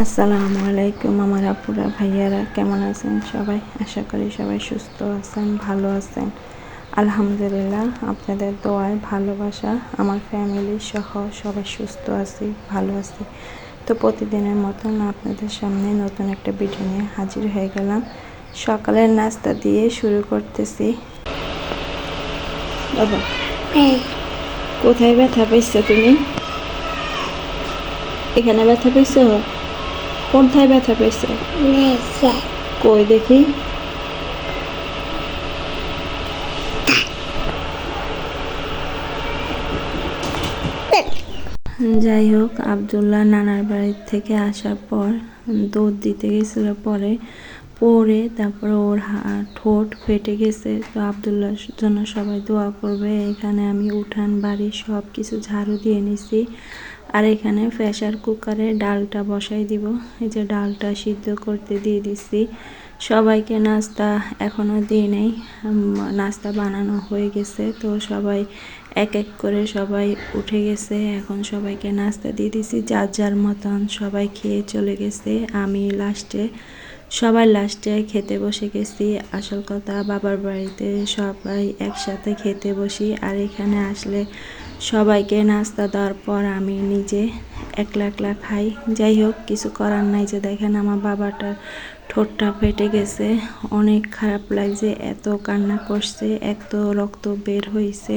আসসালামু আলাইকুম আমার আপুরা ভাইয়ারা, কেমন আছেন সবাই? আশা করি সবাই সুস্থ আছেন, ভালো আছেন। আলহামদুলিল্লাহ, আপনাদের দোয়ায় ভালোবাসা আমার ফ্যামিলি সহ সবাই সুস্থ আছি, ভালো আছি। তো প্রতিদিনের মতন আপনাদের সামনে নতুন একটা ভিডিও নিয়ে হাজির হয়ে গেলাম। সকালের নাস্তা দিয়ে শুরু করতেছি। বাবা, কোথায় ব্যথা পেয়েছো তুমি? এখানে ব্যথা পেয়েছো? কোথায় ব্যথা পেয়েছো? কই দেখি। যাই হোক, আবদুল্লাহ নানার বাড়ি থেকে আসার পর দুধ দিতে গেছিল, পরে তারপরে ওর ঠোঁট ফেটে গেছে। তো আবদুল্লাহর জন্য সবাই দোয়া করবে। এখানে আমি উঠান বাড়ি সব কিছু ঝাড়ু দিয়ে নিছি। আর এখানে প্রেসার কুকারে ডালটা বসাই দিব। এই যে ডালটা সিদ্ধ করতে দিয়ে দিছি। সবাইকে নাস্তা এখনও দিই নেই, নাস্তা বানানো হয়ে গেছে। তো সবাই এক এক করে সবাই উঠে গেছে, এখন সবাইকে নাস্তা দিয়ে দিছি যার যার মতন। সবাই খেয়ে চলে গেছে, আমি সবাই লাস্টে খেতে বসে গেছি। আসল কথা, বাবার বাড়িতে সবাই একসাথে খেতে বসি, আর এখানে আসলে সবাইকে নাস্তা দেওয়ার পর আমি নিজে একলা একলা খাই। যাই হোক, কিছু করার নাই। যে দেখেন আমার বাবাটার ঠোঁটটা ফেটে গেছে, অনেক খারাপ লাগছে, এত কান্না করছে, এত রক্ত বের হয়েছে।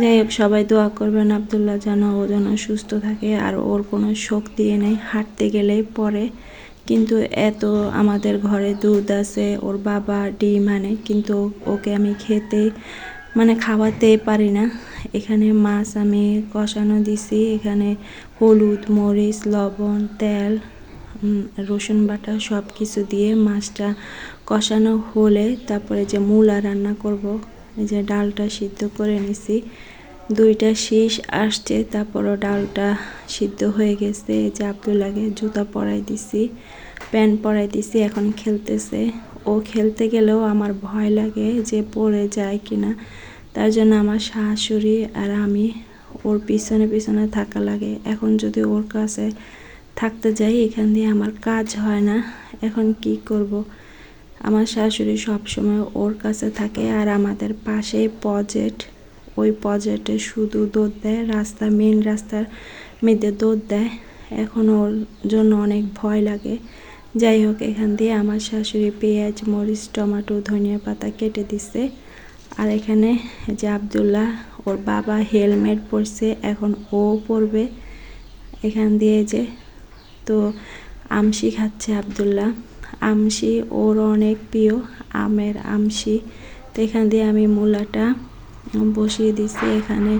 যাই হোক, সবাই দোয়া করবেন আবদুল্লাহ যেন সুস্থ থাকে। আর ওর কোনো শক্তি নেই, হাঁটতে গেলেই পড়ে। কিন্তু এত আমাদের ঘরে দুধ আছে, ওর বাবা ডিম আনে, কিন্তু ওকে আমি খাওয়াতেই পারি না। এখানে মাছ আমি কষানো দিছি, এখানে হলুদ মরিচ লবণ তেল রসুন বাটা সব কিছু দিয়ে মাছটা কষানো হলে তারপরে যে মূলা রান্না করব। এই যে ডালটা সিদ্ধ করে নিছি, 2টা শীষ আসছে, তারপরও ডালটা সিদ্ধ হয়ে গেছে। এই যে আবদুল্লাহকে জুতা পরাই দিছি, প্যান্ট পরাই দিছি, এখন খেলতেছে। ও খেলতে গেলেও আমার ভয় লাগে যে পড়ে যায় কিনা, তার জন্য আমার শাশুড়ি আর আমি ওর পিছনে পিছনে থাকা লাগে। এখন যদি ওর কাছে থাকতে যাই, এখান দিয়ে আমার কাজ হয় না। এখন কি করব? আমার শাশুড়ি সবসময় ওর কাছে থাকে, আর আমাদের পাশে প্রজেক্ট, ওই প্রজেক্টে শুধু দুধ দেয়, মেন রাস্তার মধ্যে দুধ দেয়। এখন ওর জন্য অনেক ভয় লাগে। যাই হোক, এখান দিয়ে আমার শাশুড়ি পেঁয়াজ মরিচ টমেটো ধনিয়া পাতা কেটে দিছে। আর এখানে যে আবদুল্লাহ, ওর বাবা হেলমেট পরছে, এখন ও পরবে। এখান দিয়ে যে তো আমশি খাচ্ছে আবদুল্লাহ, আমশি ওর অনেক প্রিয়, আমের আমশি। তো এখান দিয়ে আমি মূলাটা বসিয়ে দিছি, এখানে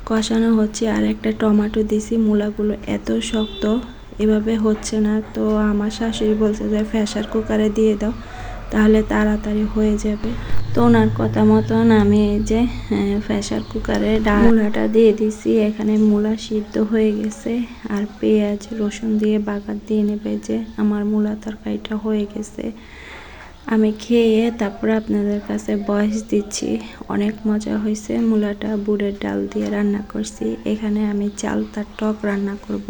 কষানো হচ্ছে। আর একটা টমেটো দিছি, মূলাগুলো এত শক্ত, এভাবে হচ্ছে না। তো আমার শাশুড়ি বলছে যে প্রেসার কুকারে দিয়ে দাও, তাহলে তাড়াতাড়ি হয়ে যাবে। তো ওনার কথা মতন আমি যে প্রেসার কুকারে মূলাটা দিয়ে দিছি। এখানে মূলা সিদ্ধ হয়ে গেছে, আর পেঁয়াজ রসুন দিয়ে বাগার দিয়ে নেবে। যে আমার মূলা তরকারিটা হয়ে গেছে, আমি খেয়ে তারপর আপনাদের কাছে ভয়েস দিচ্ছি। অনেক মজা হয়েছে। মূলাটা বুটের ডাল দিয়ে রান্না করছি। এখানে আমি চালতার টক রান্না করব,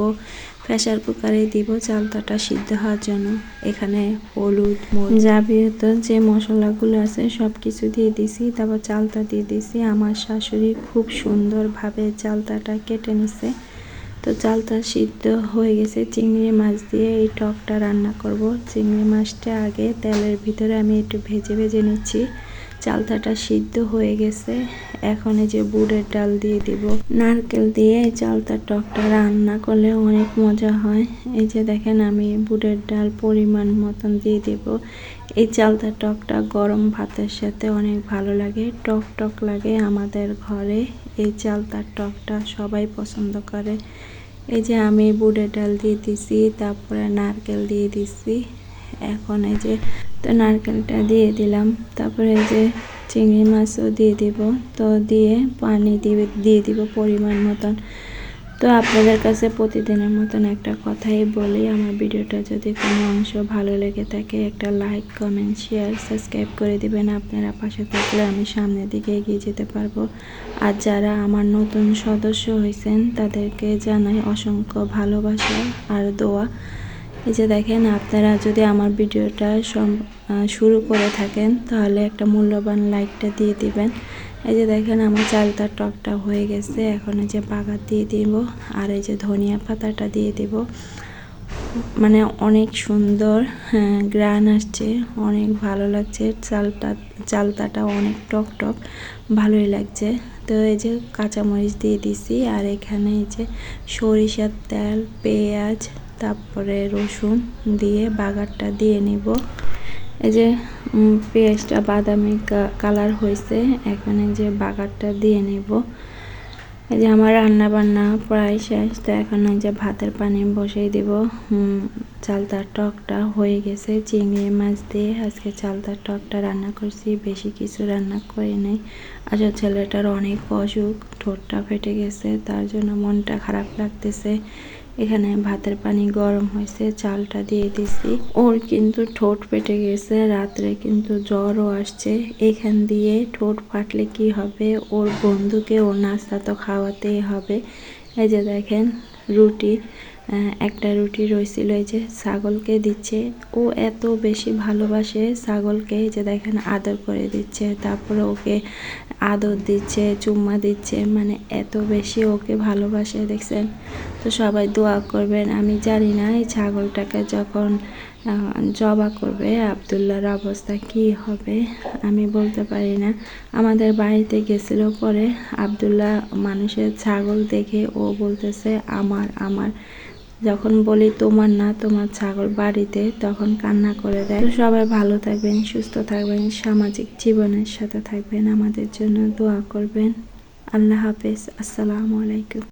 প্রেসার কুকারে দিব চালতাটা সিদ্ধ হওয়ার জন্য। এখানে হলুদ যাবতীয় যে মশলাগুলো আছে সব কিছু দিয়ে দিছি, তারপর চালতা দিয়ে দিছি। আমার শাশুড়ি খুব সুন্দরভাবে চালতাটা কেটে নিছে। তো চালটা সিদ্ধ হয়ে গেছে। চিংড়ি মাছ দিয়ে এই টকটা রান্না করব। চিংড়ি মাছটা আগে তেলের ভিতরে আমি একটু ভেজে ভেজে নিচ্ছি। চালতাটা সিদ্ধ হয়ে গেছে, এখন এই যে বুটের ডাল দিয়ে দিব। নারকেল দিয়ে এই চালতার টকটা রান্না করলে অনেক মজা হয়। এই যে দেখেন, আমি বুটের ডাল পরিমাণ মতন দিয়ে দেব। এই চালতার টকটা গরম ভাতের সাথে অনেক ভালো লাগে, টক টক লাগে। আমাদের ঘরে এই চালতার টকটা সবাই পছন্দ করে। এই যে আমি বুটের ডাল দিয়ে দিছি, তারপরে নারকেল দিয়ে দিছি। এখন এই যে তো নারকেলটা দিয়ে দিলাম, তারপরে এই যে চিংড়ি মাছও দিয়ে দিব। তো দিয়ে পানি দিয়ে দিব পরিমাণ মতন। তো আপনাদের কাছে প্রতিদিনের মতন একটা কথাই বলি, আমার ভিডিওটা যদি কোনো অংশ ভালো লেগে থাকে একটা লাইক কমেন্ট শেয়ার সাবস্ক্রাইব করে দিবেন। আপনারা পাশে থাকলে আমি সামনের দিকে এগিয়ে যেতে পারবো। আর যারা আমার নতুন সদস্য হয়েছেন তাদেরকে জানাই অসংখ্য ভালোবাসা আর দোয়া। এই যে দেখেন, আপনারা যদি আমার ভিডিওটা শুরু করে থাকেন তাহলে একটা মূল্যবান লাইকটা দিয়ে দিবেন। এই যে দেখেন আমার চালতার টকটা হয়ে গেছে। এখন এই যে বাগার দিয়ে দিব আর এই যে ধনিয়া পাতাটা দিয়ে দিব। মানে অনেক সুন্দর গ্রান আসছে, অনেক ভালো লাগছে। চালতাটা অনেক টক টক, ভালোই লাগছে। তো এই যে কাঁচামরিচ দিয়ে দিছি আর এখানে এই যে সরিষার তেল, পেঁয়াজ, তারপরে রসুন দিয়ে বাগারটা দিয়ে নিব। এই যে পেঁয়াজটা বাদামি কালার হয়েছে, এখন এই যে বাগারটা দিয়ে নেব। এই যে আমার রান্না বান্না প্রায় শেষ। তো এখন এই যে ভাতের পানি বসিয়ে দিব। চালতার টকটা হয়ে গেছে চিংড়ি মাছ দিয়ে। আজকে চালতার টকটা রান্না করছি, বেশি কিছু রান্না করি নাই। আসলে ছেলেটার অনেক অসুখ, ঠোঁটটা ফেটে গেছে, তার জন্য মনটা খারাপ লাগতেছে। এখানে ভাতের পানি গরম হয়েছে, চালটা দিয়ে দিছি। ওর কিন্তু ঠোঁট ফেটে গেছে, রাত্রে কিন্তু জ্বরও আসছে। এখান দিয়ে ঠোঁট ফাটলে কি হবে, ওর বন্ধুকে ওর নাস্তা তো খাওয়াতেই হবে। এই যে দেখেন রুটি, একটা রুটি রয়েছিল, এই যে ছাগলকে দিচ্ছে। ও এত বেশি ভালোবাসে ছাগলকে, এই যে দেখেন আদর করে দিচ্ছে, তারপরে ওকে আদর দিচ্ছে, চুম্মা দিচ্ছে, মানে এত বেশি ওকে ভালোবাসে, দেখছেন। তো সবাই দোয়া করবেন। আমি জানি না এই ছাগলটাকে যখন জবা করবে আব্দুল্লাহর অবস্থা কি হবে, আমি বলতে পারি না। আমাদের বাড়িতে গেছিল পরে আব্দুল্লাহ মানুষের ছাগল দেখে ও বলতেছে আমার আমার, যখন বলি তোমার না, তোমার ছাগল বাড়িতে, তখন কান্না করে দেয়। তো সবাই ভালো থাকবেন, সুস্থ থাকবেন, সামাজিক জীবনের সাথে থাকবেন, আমাদের জন্য দোয়া করবেন। আল্লাহ হাফেজ, আসসালামু আলাইকুম।